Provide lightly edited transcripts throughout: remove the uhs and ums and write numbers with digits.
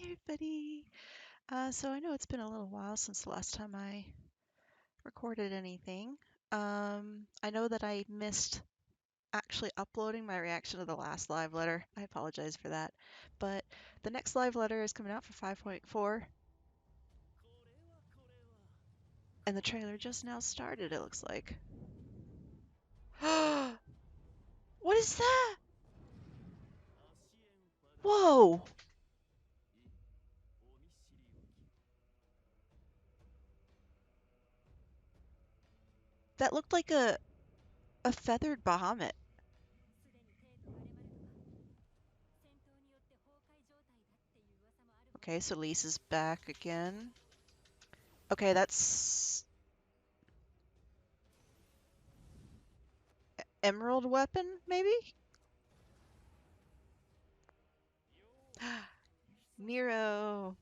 everybody. So I know it's been a little while since the last time I recorded anything. I know that I missed actually uploading my reaction to the last live letter. I apologize for that. But the next live letter is coming out for 5.4, and the trailer just now started, it looks like. What is that? Whoa! That looked like a feathered Bahamut. Okay, so Lisa's back again. Okay, that's emerald weapon, maybe? Nero.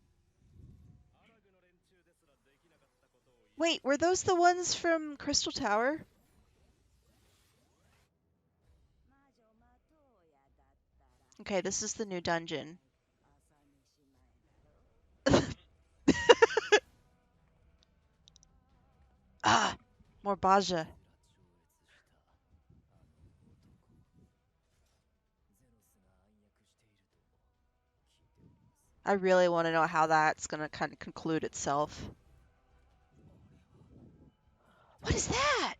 Wait, were those the ones from Crystal Tower? Okay, this is the new dungeon. Ah, more Baja. I really want to know how that's going to kind of conclude itself. What is that?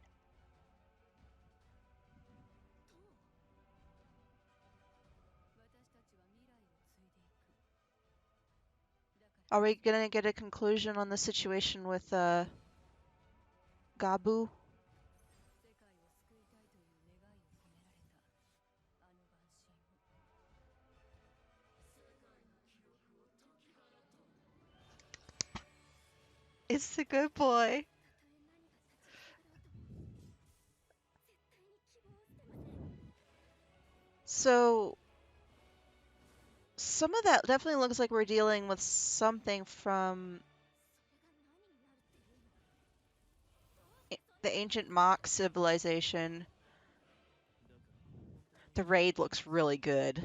Are we going to get a conclusion on the situation with Gabu? It's a good boy. So, some of that definitely looks like we're dealing with something from the ancient Mock civilization. The raid looks really good.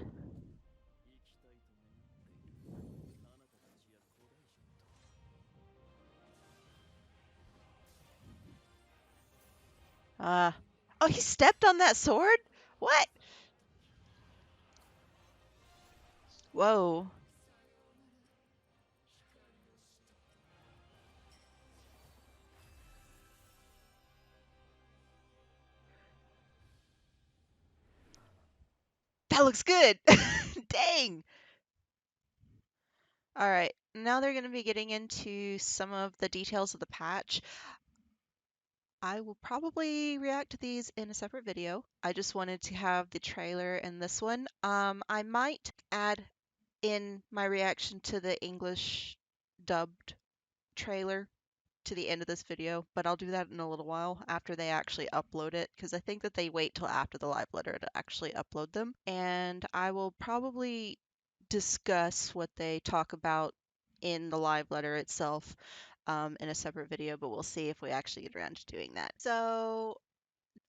Oh, he stepped on that sword? What? Whoa. That looks good. Dang. All right. Now they're going to be getting into some of the details of the patch. I will probably react to these in a separate video. I just wanted to have the trailer and this one. I might add in my reaction to the English dubbed trailer to the end of this video, but I'll do that in a little while after they actually upload it, because I think that they wait till after the live letter to actually upload them. And I will probably discuss what they talk about in the live letter itself in a separate video, but we'll see if we actually get around to doing that. So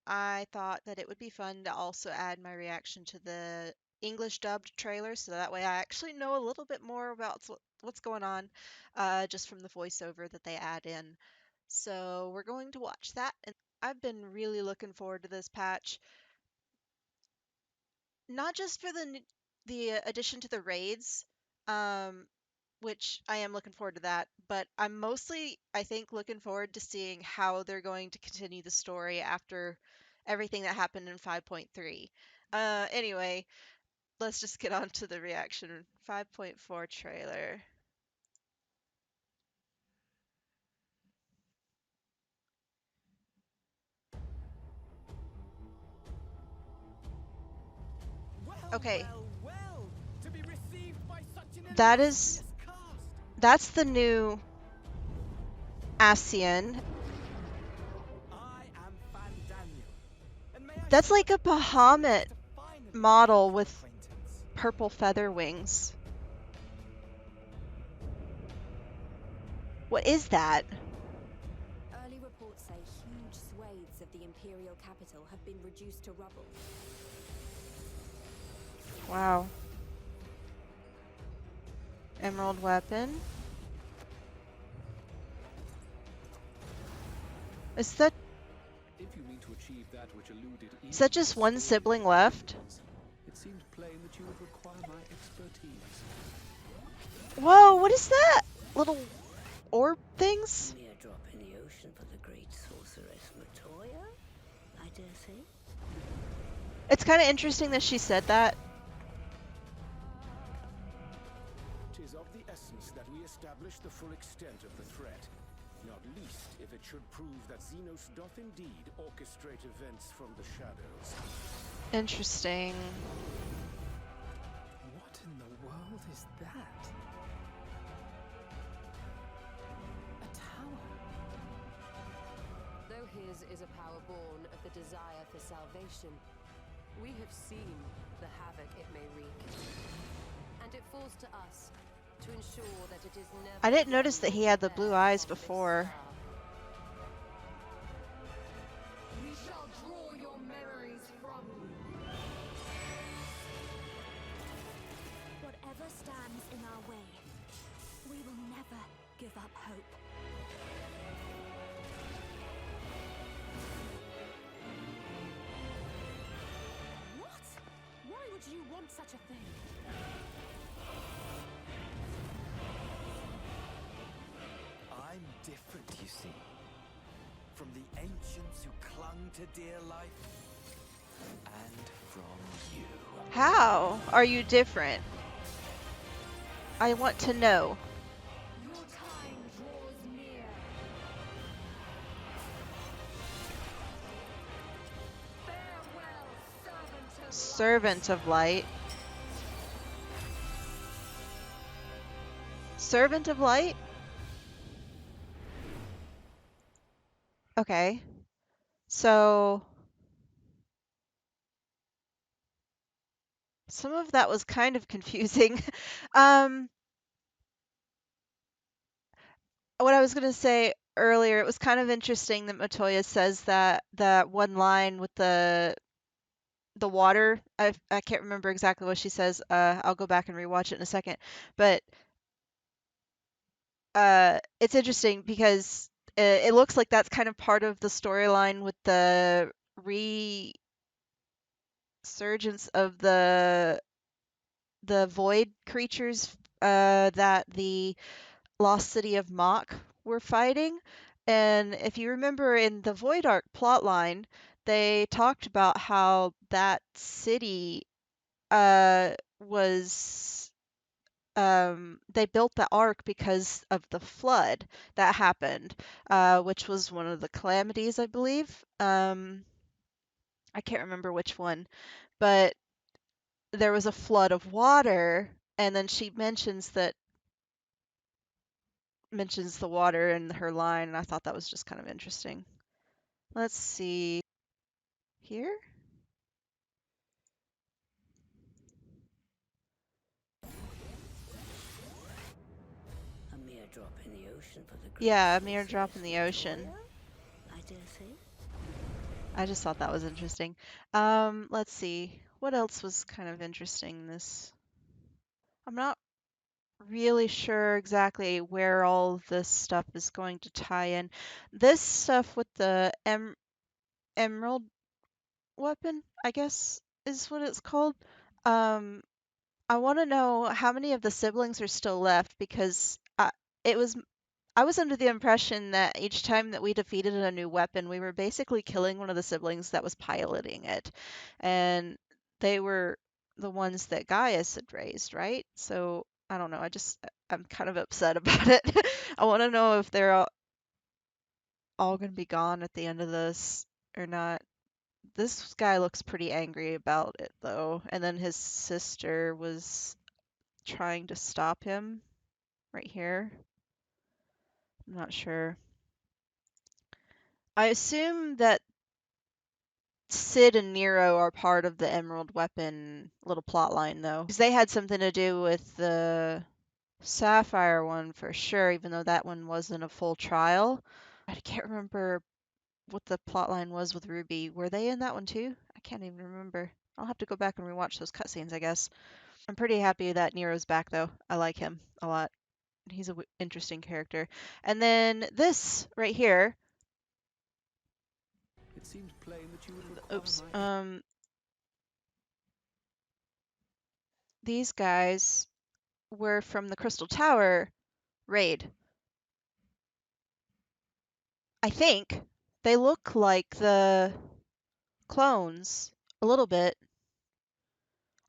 I thought that it would be fun to also add my reaction to the English dubbed trailer, so that way I actually know a little bit more about what's going on just from the voiceover that they add in. So we're going to watch that, and I've been really looking forward to this patch, not just for the addition to the raids, um, which I am looking forward to that, but I'm mostly, I think, looking forward to seeing how they're going to continue the story after everything that happened in 5.3. Anyway, let's just get on to the reaction. 5.4 trailer. Okay, that's the new Aaaanyway. That's like a Bahamut model with purple feather wings. What is that? Early reports say huge swathes of the Imperial capital have been reduced to rubble. Wow. Emerald weapon. Is that If you mean to achieve that which eluded is that just one sibling left? it seemed plain that you would require my expertise. Whoa, what is that? Little orb things? A mere drop in the ocean for the great sorceress Matoya, I dare say. It's kind of interesting that she said that. 'Tis of the essence that we establish the full extent of the threat, not least if it should prove that Xenos doth indeed orchestrate events from the shadows. Interesting. What in the world is that? A tower. Though his is a power born of the desire for salvation, we have seen the havoc it may wreak. And it falls to us to ensure that it is never I didn't notice that again he had the bared blue eyes upon this before. star. We shall draw your memories from you. Whatever stands in our way, we will never give up hope. What? Why would you want such a thing? I'm different, you see. From the ancients who clung to dear life, and from you. How are you different? I want to know. Your time draws near. Farewell, Servant of Light. Servant of Light? Okay. So some of that was kind of confusing. What I was going to say earlier, it was kind of interesting that Matoya says that one line with the water. I can't remember exactly what she says. I'll go back and rewatch it in a second. But it's interesting because it looks like that's kind of part of the storyline with the resurgence of the void creatures that the lost city of Mach were fighting. And if you remember in the Void Arc plotline, they talked about how that city was they built the ark because of the flood that happened, which was one of the calamities, I believe. I can't remember which one, but there was a flood of water, and then she mentions the water in her line, and I thought that was just kind of interesting. Let's see here. A mere drop in the ocean for the great Yeah, a mere sorceress drop in the ocean. Matoya, I dare say. I just thought that was interesting. Let's see. What else was kind of interesting in this? I'm not really sure exactly where all this stuff is going to tie in. This stuff with the emerald weapon, I guess is what it's called. Um, I want to know how many of the siblings are still left because it was I was under the impression that each time that we defeated a new weapon, we were basically killing one of the siblings that was piloting it. And they were the ones that Gaius had raised, right? So I don't know. I'm kind of upset about it. I want to know if they're all going to be gone at the end of this or not. This guy looks pretty angry about it, though. And then his sister was trying to stop him right here. I'm not sure. I assume that Sid and Nero are part of the Emerald Weapon little plot line, though. Because they had something to do with the Sapphire one for sure, even though that one wasn't a full trial. I can't remember what the plot line was with Ruby. Were they in that one too? I can't even remember. I'll have to go back and rewatch those cutscenes, I guess. I'm pretty happy that Nero's back, though. I like him a lot. He's a interesting character. And then this right here, It seems plain that you would require oops, my these guys were from the Crystal Tower raid. I think they look like the clones a little bit.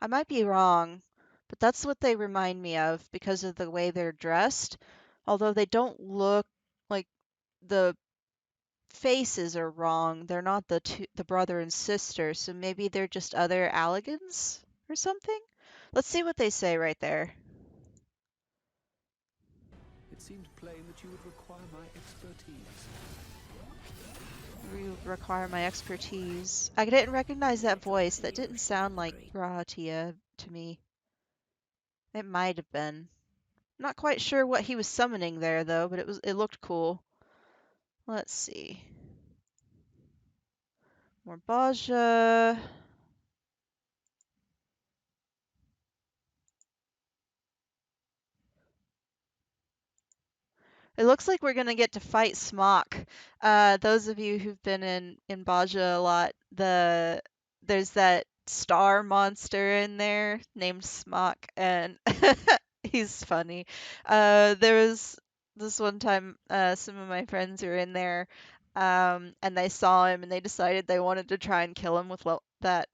I might be wrong, but that's what they remind me of because of the way they're dressed. Although they don't look like the faces are wrong. They're not the brother and sister, so maybe they're just other Alligans or something. Let's see what they say right there. It seems plain that you would require my expertise. Require my expertise. I didn't recognize that voice. That didn't sound like Rahatia to me. It might have been. Not quite sure what he was summoning there though, but it looked cool. Let's see. More Baja. It looks like we're gonna get to fight Smock. Those of you who've been in Baja a lot, there's that star monster in there named Smock, and he's funny. There was this one time, some of my friends were in there, and they saw him and they decided they wanted to try and kill him with that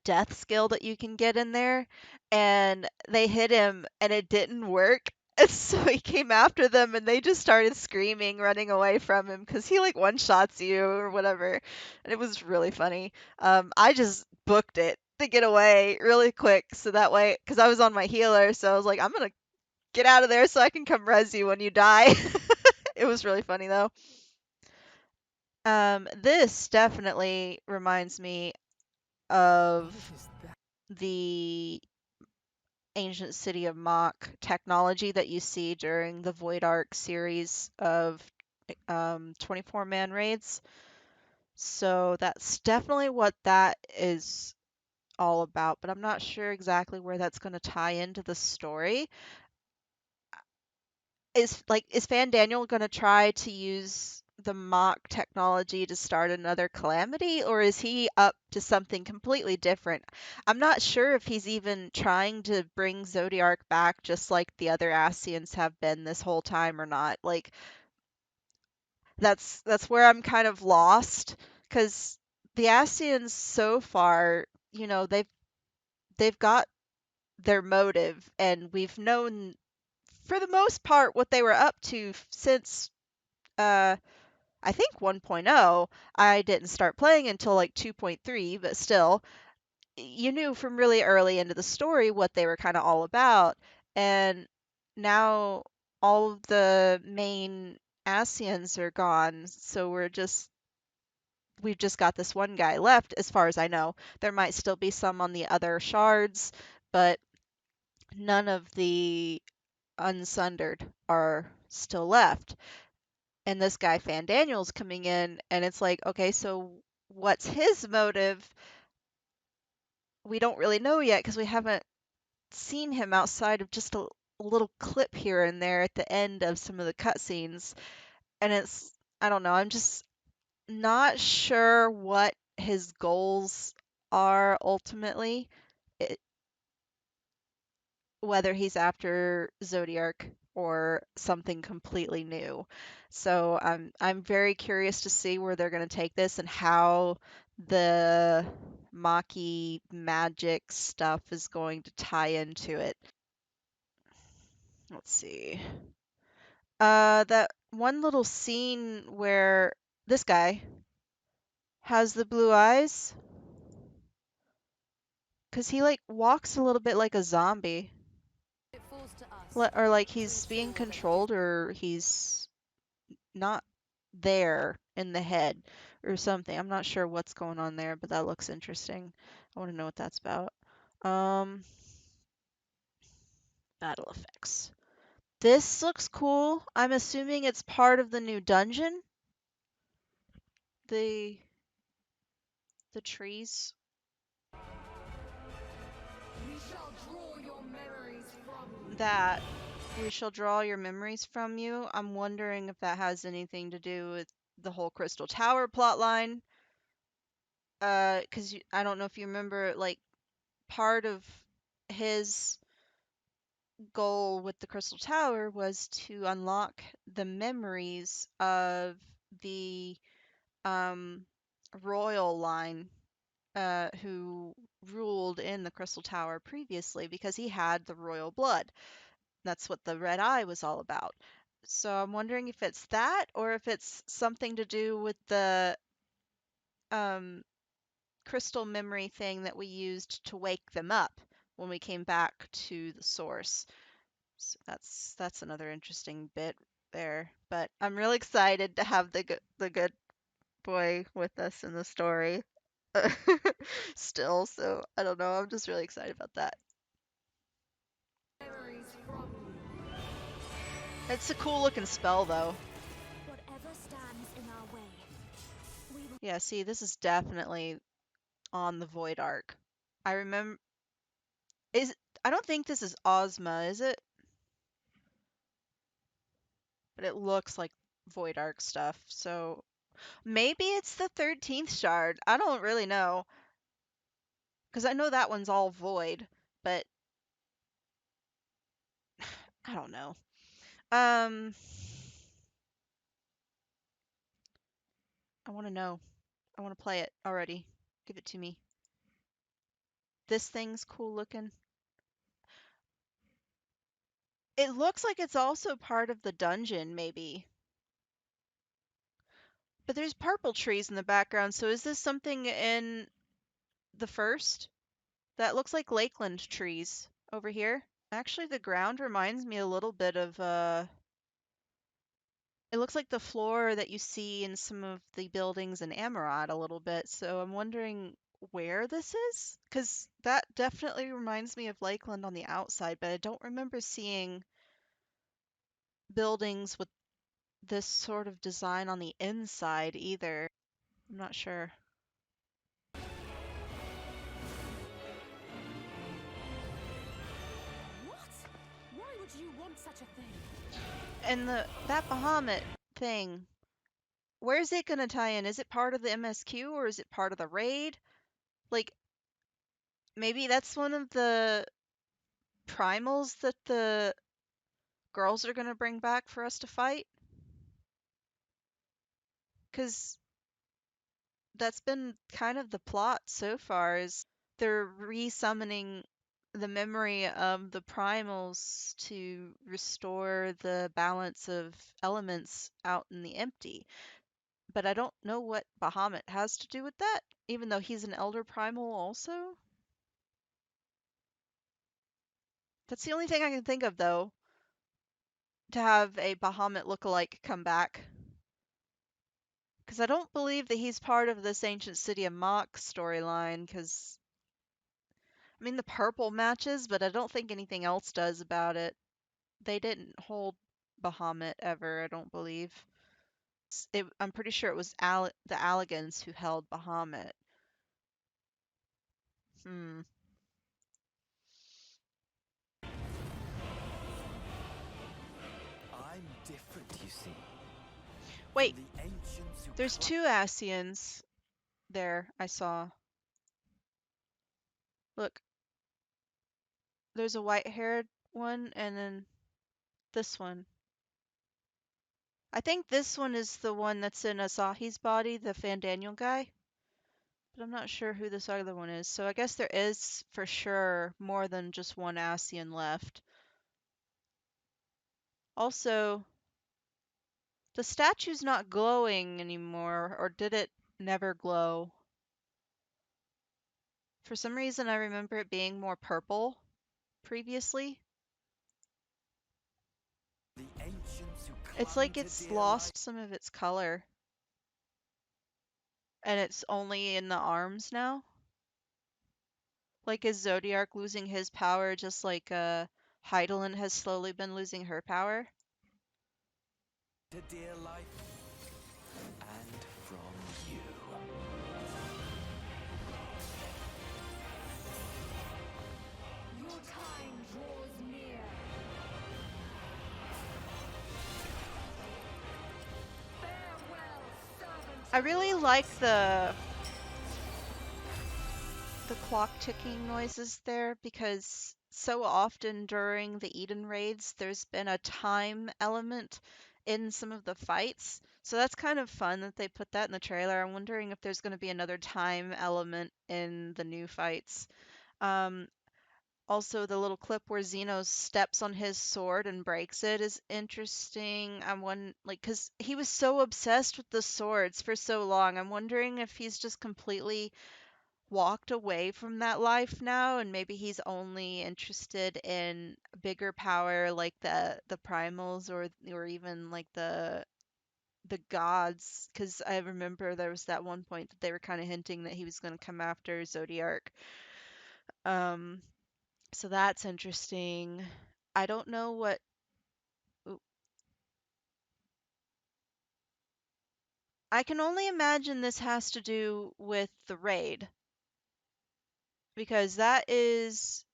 death skill that you can get in there, and they hit him and it didn't work. And so he came after them and they just started screaming, running away from him because he like one shots you or whatever. And it was really funny. I just booked it to get away really quick so that way, because I was on my healer, so I was like, I'm gonna get out of there so I can come res you when you die. It was really funny though. This definitely reminds me of the ancient city of Mach technology that you see during the Void Arc series of 24-man raids. So that's definitely what that is all about, but I'm not sure exactly where that's going to tie into the story. Is Fan Daniel going to try to use the mock technology to start another calamity, or is he up to something completely different? I'm not sure if he's even trying to bring Zodiark back just like the other Ascians have been this whole time or not. Like that's where I'm kind of lost because the Ascians so far, you know, they've got their motive and we've known for the most part what they were up to since I think 1.0. I didn't start playing until like 2.3, but still, you knew from really early into the story what they were kind of all about. And now all of the main Ascians are gone, so we've just got this one guy left, as far as I know. There might still be some on the other shards, but none of the unsundered are still left. And this guy Fan Daniel's coming in, and it's like, okay, so what's his motive? We don't really know yet because we haven't seen him outside of just a little clip here and there at the end of some of the cutscenes. And I don't know, I'm just not sure what his goals are ultimately, it, whether he's after Zodiark or something completely new. So I'm very curious to see where they're going to take this and how the Maki magic stuff is going to tie into it. Let's see. That one little scene where this guy has the blue eyes, because he like walks a little bit like a zombie. It falls to us Or like to he's being ensure that controlled or he's not there in the head or something. I'm not sure what's going on there, but that looks interesting. I want to know what that's about. Um, Battle effects. This looks cool. I'm assuming it's part of the new dungeon. The trees. that we shall draw your memories from you. I'm wondering if that has anything to do with the whole Crystal Tower plotline. Because I don't know if you remember, like, part of his goal with the Crystal Tower was to unlock the memories of the royal line who ruled in the Crystal Tower previously because he had the royal blood. That's what the red eye was all about. So I'm wondering if it's that or if it's something to do with the um, crystal memory thing that we used to wake them up when we came back to the source. So that's another interesting bit there. But I'm really excited to have the good boy with us in the story still. So I don't know. I'm just really excited about that. It's a cool looking spell though. Whatever stands in our way, we will. Yeah, see, this is definitely on the Void Arc. I remember I don't think this is Ozma, is it? But it looks like Void Arc stuff. So maybe it's the 13th shard. I don't really know. Because I know that one's all void, but I don't know. I want to know. I want to play it already. Give it to me. This thing's cool looking. It looks like it's also part of the dungeon, maybe. But there's purple trees in the background, so is this something in the first? That looks like Lakeland trees over here. Actually, the ground reminds me a little bit of it looks like the floor that you see in some of the buildings in Amarat a little bit. So I'm wondering where this is, because that definitely reminds me of Lakeland on the outside, but I don't remember seeing buildings with this sort of design on the inside either. I'm not sure. What? Why would you want such a thing? And that Bahamut thing, where's it gonna tie in? Is it part of the MSQ or is it part of the raid? Like, maybe that's one of the primals that the girls are gonna bring back for us to fight? Because that's been kind of the plot so far, is they're re-summoning the memory of the primals to restore the balance of elements out in the empty. But I don't know what Bahamut has to do with that, even though he's an elder primal also. That's the only thing I can think of, though, to have a Bahamut lookalike come back. Because I don't believe that he's part of this Ancient City of Mach storyline, because, I mean, the purple matches, but I don't think anything else does about it. They didn't hold Bahamut ever, I don't believe. I'm pretty sure it was the Alligans who held Bahamut. Hmm. I'm different, you see. Wait, From the ancients who there's clung- two Aaaan's there, I saw. Look, there's a white-haired one, and then this one. I think this one is the one that's in Asahi's body, the Fandaniel guy. But I'm not sure who this other one is. So I guess there is, for sure, more than just one Aaaaan left. Also, the statue's not glowing anymore, or did it never glow? For some reason, I remember it being more purple previously. the ancients who It's clung like to it's dear lost some of its color. And it's only in the arms now. Like, is Zodiark losing his power just like Heidelin has slowly been losing her power? to dear life, and from you. Your time draws near. I really like the clock ticking noises there because so often during the Eden raids, there's been a time element in some of the fights. So that's kind of fun that they put that in the trailer. I'm wondering if there's going to be another time element in the new fights. Um, Also, the little clip where Xenos steps on his sword and breaks it is interesting. I'm one like because he was so obsessed with the swords for so long. I'm wondering if he's just completely walked away from that life now, and maybe he's only interested in bigger power like the primals or even like the gods. Because I remember there was that one point that they were kind of hinting that he was going to come after Zodiark. Um, so that's interesting. I don't know what. Oop. I can only imagine this has to do with the raid because that is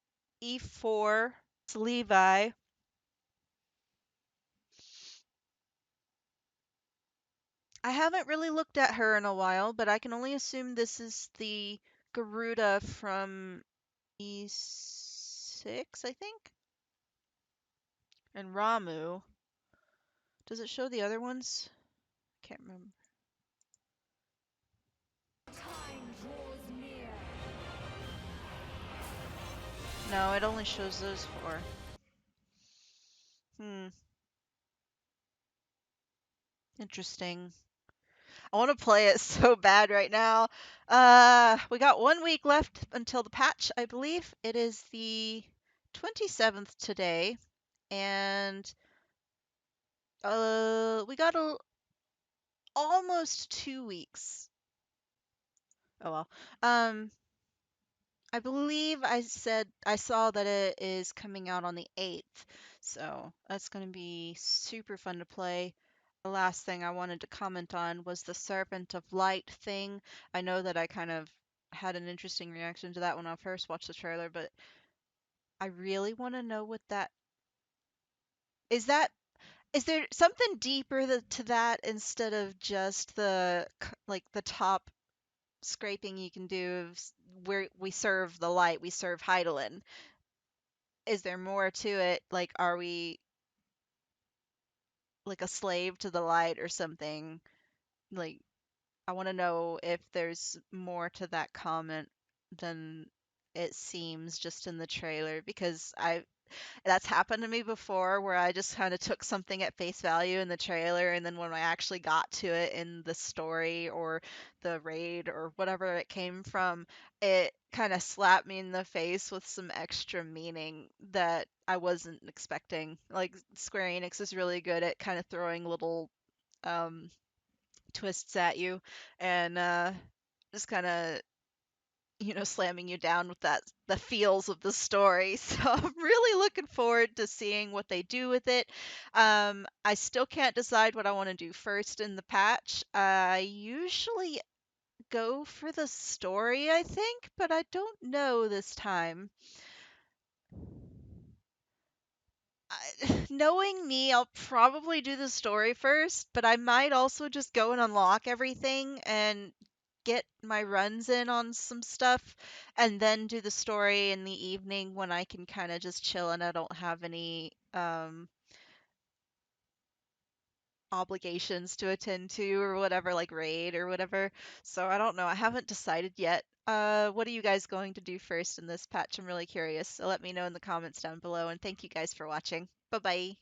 E4. It's Levi. I haven't really looked at her in a while, but I can only assume this is the Garuda from E6, I think? And Ramu. Does it show the other ones? Can't remember. No, it only shows those four. Hmm, interesting. I want to play it so bad right now. We got 1 week left until the patch, I believe. It is the 27th today, and we got almost 2 weeks. Oh well. Um, I believe I saw that it is coming out on the 8th, so that's going to be super fun to play. The last thing I wanted to comment on was the Serpent of Light thing. I know that I kind of had an interesting reaction to that when I first watched the trailer, but I really want to know what that is. Is there something deeper to that instead of just like the top scraping you can do where we serve the light, we serve Heidelin? Is there more to it? Like, are we like a slave to the light or something? Like, I want to know if there's more to that comment than it seems just in the trailer because that's happened to me before where I just kind of took something at face value in the trailer, and then when I actually got to it in the story or the raid or whatever it came from, it kind of slapped me in the face with some extra meaning that I wasn't expecting. Like Square Enix is really good at kind of throwing little um twists at you and just kind of slamming you down with the feels of the story. So I'm really looking forward to seeing what they do with it. I still can't decide what I want to do first in the patch. I usually go for the story, I think, but I don't know this time. Knowing me, I'll probably do the story first, but I might also just go and unlock everything and get my runs in on some stuff and then do the story in the evening when I can kind of just chill and I don't have any obligations to attend to or whatever, like raid or whatever. So I don't know. I haven't decided yet. What are you guys going to do first in this patch? I'm really curious. So let me know in the comments down below, and thank you guys for watching. Bye bye.